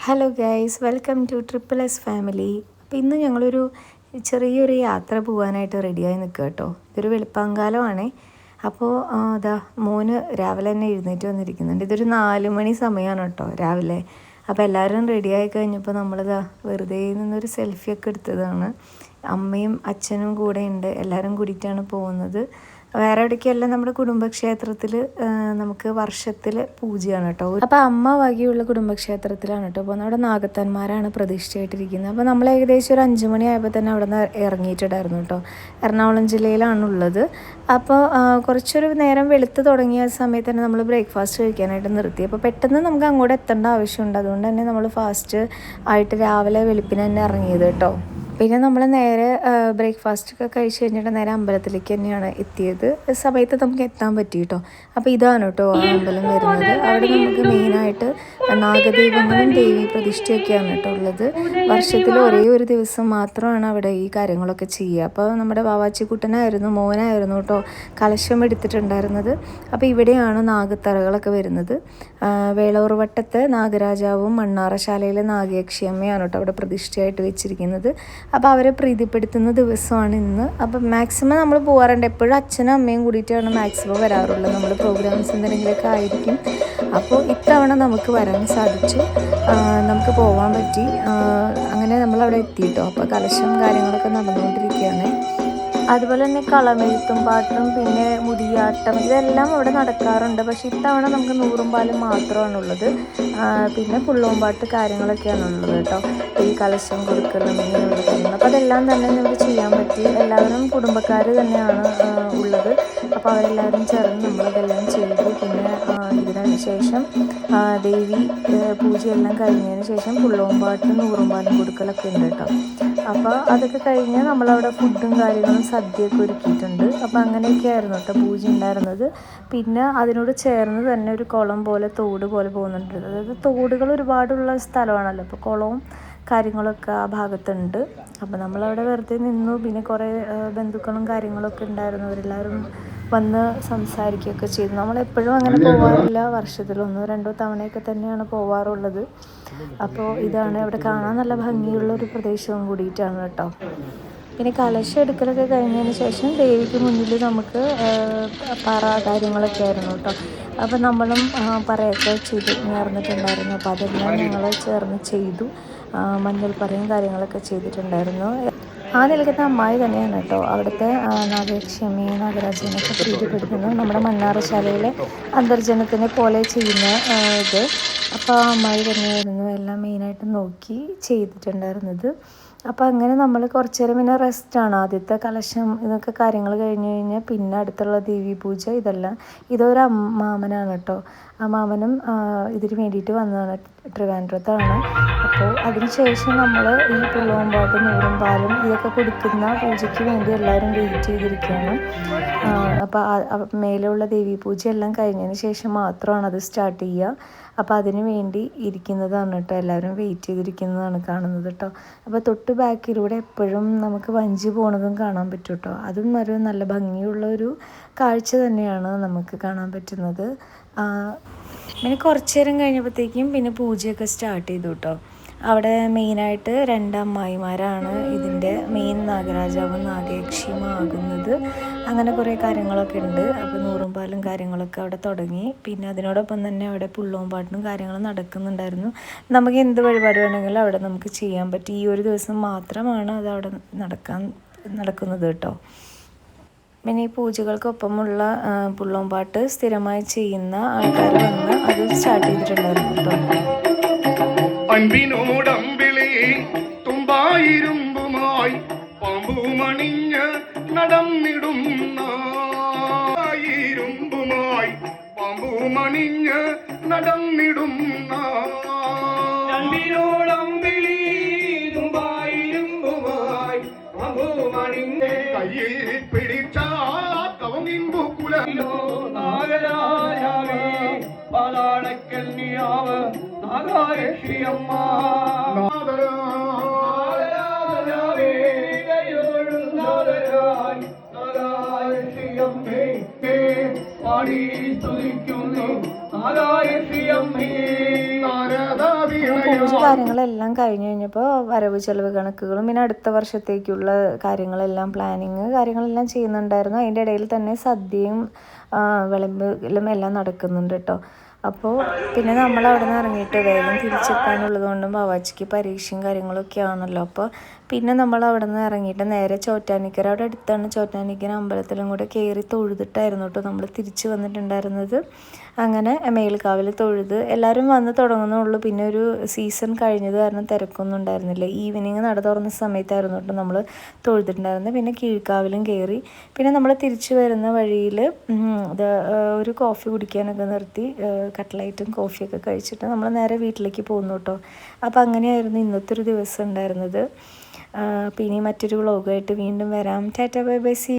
Hello guys, welcome two triple S family. അപ്പോൾ ഇന്ന് ഞങ്ങളൊരു ചെറിയൊരു യാത്ര പോകാനായിട്ട് റെഡിയായി നിൽക്കുക കേട്ടോ. ഇതൊരു വെളുപ്പാങ്കാലമാണേ. അപ്പോൾ അതാ മോന് രാവിലെ തന്നെ എഴുന്നേറ്റ് വന്നിരിക്കുന്നുണ്ട്. ഇതൊരു 4 മണി സമയമാണ് കേട്ടോ രാവിലെ. അപ്പോൾ എല്ലാവരും റെഡിയായി കഴിഞ്ഞപ്പോൾ നമ്മളിതാ വെറുതെ നിന്നൊരു സെൽഫിയൊക്കെ എടുത്തതാണ്. അമ്മയും അച്ഛനും കൂടെ ഉണ്ട്. എല്ലാവരും കൂടിയിട്ടാണ് പോകുന്നത്. വേറെ എവിടേക്കല്ല, നമ്മുടെ കുടുംബക്ഷേത്രത്തിൽ നമുക്ക് വർഷത്തിൽ പൂജയാണ് കേട്ടോ. അപ്പോൾ അമ്മ വകയുള്ള കുടുംബക്ഷേത്രത്തിലാണ് കേട്ടോ. അപ്പോൾ അവിടെ നാഗത്തന്മാരാണ് പ്രതിഷ്ഠയായിട്ടിരിക്കുന്നത്. അപ്പോൾ നമ്മൾ ഏകദേശം ഒരു 5 മണിയായപ്പോൾ തന്നെ അവിടെ നിന്ന് ഇറങ്ങിയിട്ടുണ്ടായിരുന്നു കേട്ടോ. എറണാകുളം ജില്ലയിലാണുള്ളത്. അപ്പോൾ കുറച്ചൊരു നേരം വെളുത്ത് തുടങ്ങിയ സമയത്ത് തന്നെ നമ്മൾ ബ്രേക്ക്ഫാസ്റ്റ് കഴിക്കാനായിട്ട് നിർത്തി. അപ്പോൾ പെട്ടെന്ന് നമുക്ക് അങ്ങോട്ട് എത്തേണ്ട ആവശ്യമുണ്ട്. അതുകൊണ്ട് തന്നെ നമ്മൾ ഫാസ്റ്റ് ആയിട്ട് രാവിലെ വെളുപ്പിന് തന്നെ ഇറങ്ങിയത് കേട്ടോ. പിന്നെ നമ്മൾ നേരെ ബ്രേക്ക്ഫാസ്റ്റൊക്കെ കഴിച്ച് കഴിഞ്ഞിട്ട് നേരെ അമ്പലത്തിലേക്ക് തന്നെയാണ് എത്തിയത്. സമയത്ത് നമുക്ക് എത്താൻ പറ്റി കേട്ടോ. അപ്പോൾ ഇതാണ് കേട്ടോ ആ അമ്പലം വരുന്നത്. അവിടെ നമുക്ക് മെയിനായിട്ട് നാഗദൈവങ്ങളും ദേവി പ്രതിഷ്ഠയൊക്കെയാണ് കേട്ടോ ഉള്ളത്. വർഷത്തിൽ ഒരേ ഒരു ദിവസം മാത്രമാണ് അവിടെ ഈ കാര്യങ്ങളൊക്കെ ചെയ്യുക. അപ്പോൾ നമ്മുടെ വാവാച്ചിക്കുട്ടനായിരുന്നു, മോനായിരുന്നു കേട്ടോ കലശം എടുത്തിട്ടുണ്ടായിരുന്നത്. അപ്പോൾ ഇവിടെയാണ് നാഗത്തറകളൊക്കെ വരുന്നത്. വേളൂർവട്ടത്തെ നാഗരാജാവും മണ്ണാറശാലയിലെ നാഗയക്ഷിയമ്മയാണ് കേട്ടോ അവിടെ പ്രതിഷ്ഠയായിട്ട് വെച്ചിരിക്കുന്നത്. അപ്പോൾ അവരെ പ്രീതിപ്പെടുത്തുന്ന ദിവസമാണ് ഇന്ന്. അപ്പം മാക്സിമം നമ്മൾ പോകാറുണ്ട്. എപ്പോഴും അച്ഛനും അമ്മയും കൂടിയിട്ടാണ് മാക്സിമം വരാറുള്ളത്. നമ്മൾ പ്രോഗ്രാംസ് എന്തെങ്കിലുമൊക്കെ ആയിരിക്കും. അപ്പോൾ ഇത്തവണ നമുക്ക് വരാൻ സാധിച്ചു, നമുക്ക് പോകാൻ പറ്റി. അങ്ങനെ നമ്മളവിടെ എത്തിയിട്ടോ. അപ്പോൾ കലശം കാര്യങ്ങളൊക്കെ നടന്നുകൊണ്ടിരിക്കുകയാണ്. അതുപോലെ തന്നെ കളമെഴുത്തും പാട്ടും പിന്നെ മുടിയാട്ടം ഇതെല്ലാം അവിടെ നടക്കാറുണ്ട്. പക്ഷേ ഇത്തവണ നമുക്ക് 100 പാലും മാത്രമാണുള്ളത്. പിന്നെ പുള്ളോമ്പാട്ട് കാര്യങ്ങളൊക്കെയാണുള്ളത് കേട്ടോ. ഈ കലശം കൊടുക്കലും ഇങ്ങനെയുള്ള കാര്യങ്ങൾ. അപ്പോൾ അതെല്ലാം തന്നെ നമുക്ക് ചെയ്യാൻ പറ്റി. എല്ലാവരും കുടുംബക്കാർ തന്നെയാണ് ഉള്ളത്. അപ്പോൾ അവരെല്ലാവരും ചേർന്ന് നമ്മളതെല്ലാം ചെയ്തു. പിന്നെ ഇതിനു ശേഷം ദേവി പൂജയെല്ലാം കഴിഞ്ഞതിന് ശേഷം പുള്ളോമ്പാട്ടും 100 പാലും കൊടുക്കലൊക്കെ ഉണ്ട് കേട്ടോ. അപ്പോൾ അതൊക്കെ കഴിഞ്ഞ് നമ്മളവിടെ ഫുഡും കാര്യങ്ങളും സദ്യയൊക്കെ ഒരുക്കിയിട്ടുണ്ട്. അപ്പോൾ അങ്ങനെയൊക്കെ ആയിരുന്നു കേട്ടോ പൂജ ഉണ്ടായിരുന്നത്. പിന്നെ അതിനോട് ചേർന്ന് തന്നെ ഒരു കുളം പോലെ തോട് പോലെ പോകുന്നുണ്ട്. അതായത് തോടുകൾ ഒരുപാടുള്ള സ്ഥലമാണല്ലോ. അപ്പോൾ കുളവും കാര്യങ്ങളൊക്കെ ആ ഭാഗത്തുണ്ട്. അപ്പോൾ നമ്മളവിടെ വെറുതെ നിന്നു. പിന്നെ കുറേ ബന്ധുക്കളും കാര്യങ്ങളൊക്കെ ഉണ്ടായിരുന്നു. അവരെല്ലാവരും വന്ന് സംസാരിക്കുകയൊക്കെ ചെയ്തു. നമ്മളെപ്പോഴും അങ്ങനെ പോകാറില്ല. വർഷത്തിൽ 1-2 തവണയൊക്കെ തന്നെയാണ് പോവാറുള്ളത്. അപ്പോൾ ഇതാണ് അവിടെ കാണാൻ നല്ല ഭംഗിയുള്ളൊരു പ്രദേശവും കൂടിയിട്ടാണ് കേട്ടോ. പിന്നെ കലശം എടുക്കലൊക്കെ കഴിഞ്ഞതിന് ശേഷം ദേവിക്ക് മുന്നിൽ നമുക്ക് പറ കാര്യങ്ങളൊക്കെ ആയിരുന്നു കേട്ടോ. അപ്പോൾ നമ്മളും പറയൊക്കെ ചെയ്ത് നേർന്നിട്ടുണ്ടായിരുന്നു. അപ്പോൾ അതെല്ലാം ഞങ്ങൾ ചേർന്ന് ചെയ്തു. മഞ്ഞൾ പറയും കാര്യങ്ങളൊക്കെ ചെയ്തിട്ടുണ്ടായിരുന്നു. ആ നിൽക്കുന്ന അമ്മായി തന്നെയാണ് കേട്ടോ അവിടുത്തെ നാഗയക്ഷിയമ്മയെ നാഗരാജനെയൊക്കെ പ്രീതിപ്പെടുത്തുന്നത്. നമ്മുടെ മണ്ണാറശാലയിലെ അന്തർജനത്തിനെ പോലെ ചെയ്യുന്ന ഇത്. അപ്പോൾ ആ അമ്മായി തന്നെയായിരുന്നു എല്ലാം മെയിനായിട്ട് നോക്കി ചെയ്തിട്ടുണ്ടായിരുന്നത്. അപ്പോൾ അങ്ങനെ നമ്മൾ കുറച്ച് നേരം പിന്നെ റെസ്റ്റാണ്. ആദ്യത്തെ കലശം ഇതൊക്കെ കാര്യങ്ങൾ കഴിഞ്ഞ് കഴിഞ്ഞാൽ പിന്നെ അടുത്തുള്ള ദേവി പൂജ ഇതൊരു മാമനാണ് കേട്ടോ. ആ മാമനും ഇതിന് വേണ്ടിയിട്ട് വന്നതാണ്, ട്രിവാൻഡ്രത്താണ്. അപ്പോൾ അതിനുശേഷം നമ്മൾ ഈ പുള്ളോമ്പാട്ടും 100 പാലും ഇതൊക്കെ കൊടുക്കുന്ന പൂജയ്ക്ക് വേണ്ടി എല്ലാവരും വെയിറ്റ് ചെയ്തിരിക്കുകയാണ്. അപ്പോൾ മേലെയുള്ള ദേവി പൂജ എല്ലാം കഴിഞ്ഞതിന് ശേഷം മാത്രമാണ് അത് സ്റ്റാർട്ട് ചെയ്യുക. അപ്പോൾ അതിന് വേണ്ടി ഇരിക്കുന്നതാണ് കേട്ടോ. എല്ലാവരും വെയിറ്റ് ചെയ്തിരിക്കുന്നതാണ് കാണുന്നത് കേട്ടോ. അപ്പോൾ തൊട്ട് ബാക്കിലൂടെ എപ്പോഴും നമുക്ക് വഞ്ചി പോണതും കാണാൻ പറ്റും കേട്ടോ. അതും ഒരു നല്ല ഭംഗിയുള്ളൊരു കാഴ്ച തന്നെയാണ് നമുക്ക് കാണാൻ പറ്റുന്നത്. പിന്നെ കുറച്ച് നേരം കഴിഞ്ഞപ്പോഴത്തേക്കും പിന്നെ പൂജയൊക്കെ സ്റ്റാർട്ട് ചെയ്തു കേട്ടോ. അവിടെ മെയിനായിട്ട് 2 അമ്മായിമാരാണ് ഇതിൻ്റെ മെയിൻ നാഗരാജാവും നാഗയക്ഷിയും ആകുന്നത്. അങ്ങനെ കുറേ കാര്യങ്ങളൊക്കെ ഉണ്ട്. അപ്പോൾ 100 പാലും കാര്യങ്ങളൊക്കെ അവിടെ തുടങ്ങി. പിന്നെ അതിനോടൊപ്പം തന്നെ അവിടെ പുള്ളോമ്പാട്ടും കാര്യങ്ങളും നടക്കുന്നുണ്ടായിരുന്നു. നമുക്ക് എന്ത് വഴിപാട് വേണമെങ്കിലും അവിടെ നമുക്ക് ചെയ്യാൻ പറ്റും. ഈ ഒരു ദിവസം മാത്രമാണ് അത് അവിടെ നടക്കുന്നത് കേട്ടോ. പിന്നെ ഈ പൂജകൾക്കൊപ്പമുള്ള പുള്ളോമ്പാട്ട് സ്ഥിരമായി ചെയ്യുന്ന ആൾക്കാർ വന്ന് അത് സ്റ്റാർട്ട് ചെയ്തിട്ടുണ്ടായിരുന്നു കേട്ടോ. അൻപിനോടമ്പിളി തുമ്പായിരുമ്പുമായി പാമ്പുമണിഞ്ഞ് നടന്നിടുന്ന ഇരുമ്പുമായി പാമ്പുമണിഞ്ഞ് നടന്നിടുന്ന അൻപിനോടമ്പിളി തുമ്പായിരുമ്പുമായി പാമ്പുമണിഞ്ഞ് കയ്യിൽ പിടിച്ച കവങ്ങിമ്പു കുലോ നാഗരാജാവേ പാലാളക്കൽ നീയാവ് നാഗയക്ഷിയമ്മ നാഗരാജാവേ നാഗയക്ഷിയമ്മേ പാടി സ്തുതിക്കുന്നു നാഗയക്ഷിയമ്മേ നാരദ വീണ പൂജ കാര്യങ്ങളെല്ലാം കഴിഞ്ഞ് കഴിഞ്ഞപ്പോൾ വരവ് ചെലവ് കണക്കുകളും പിന്നെ അടുത്ത വർഷത്തേക്കുള്ള കാര്യങ്ങളെല്ലാം പ്ലാനിങ് കാര്യങ്ങളെല്ലാം ചെയ്യുന്നുണ്ടായിരുന്നു. അതിൻ്റെ ഇടയിൽ തന്നെ സദ്യയും വിളമ്പലും എല്ലാം നടക്കുന്നുണ്ട് കേട്ടോ. അപ്പോൾ പിന്നെ നമ്മൾ അവിടെ നിന്ന് ഇറങ്ങിയിട്ട് വേഗം തിരിച്ചെത്താനുള്ളത് കൊണ്ടും ബാവാച്ചിക്ക് പരീക്ഷയും കാര്യങ്ങളൊക്കെ ആണല്ലോ. അപ്പോൾ പിന്നെ നമ്മൾ അവിടെ നിന്ന് ഇറങ്ങിയിട്ട് നേരെ ചോറ്റാനിക്കര, അവിടെ അടുത്താണ് ചോറ്റാനിക്കര അമ്പലത്തിലും കൂടെ കയറി തൊഴുതിട്ടായിരുന്നു കേട്ടോ നമ്മൾ തിരിച്ച് വന്നിട്ടുണ്ടായിരുന്നത്. അങ്ങനെ മേൽക്കാവിൽ തൊഴുത് എല്ലാവരും വന്ന് തുടങ്ങുന്നുള്ളൂ. പിന്നെ ഒരു സീസൺ കഴിഞ്ഞത് കാരണം തിരക്കൊന്നും ഉണ്ടായിരുന്നില്ല. ഈവനിങ് നട തുറന്ന സമയത്തായിരുന്നു കേട്ടോ നമ്മൾ തൊഴുതിട്ടുണ്ടായിരുന്നത്. പിന്നെ കീഴ്ക്കാവിലും കയറി. പിന്നെ നമ്മൾ തിരിച്ച് വരുന്ന വഴിയിൽ ഒരു കോഫി കുടിക്കാനൊക്കെ നിർത്തി കട്ട്ലൈറ്റും കോഫിയൊക്കെ കഴിച്ചിട്ട് നമ്മൾ നേരെ വീട്ടിലേക്ക് പോകുന്നു കേട്ടോ. അപ്പോൾ അങ്ങനെയായിരുന്നു ഇന്നത്തെ ഒരു ദിവസം ഉണ്ടായിരുന്നത്. പിന്നെ മറ്റൊരു വ്ളോഗായിട്ട് വീണ്ടും വരാം. Tata bye bye C.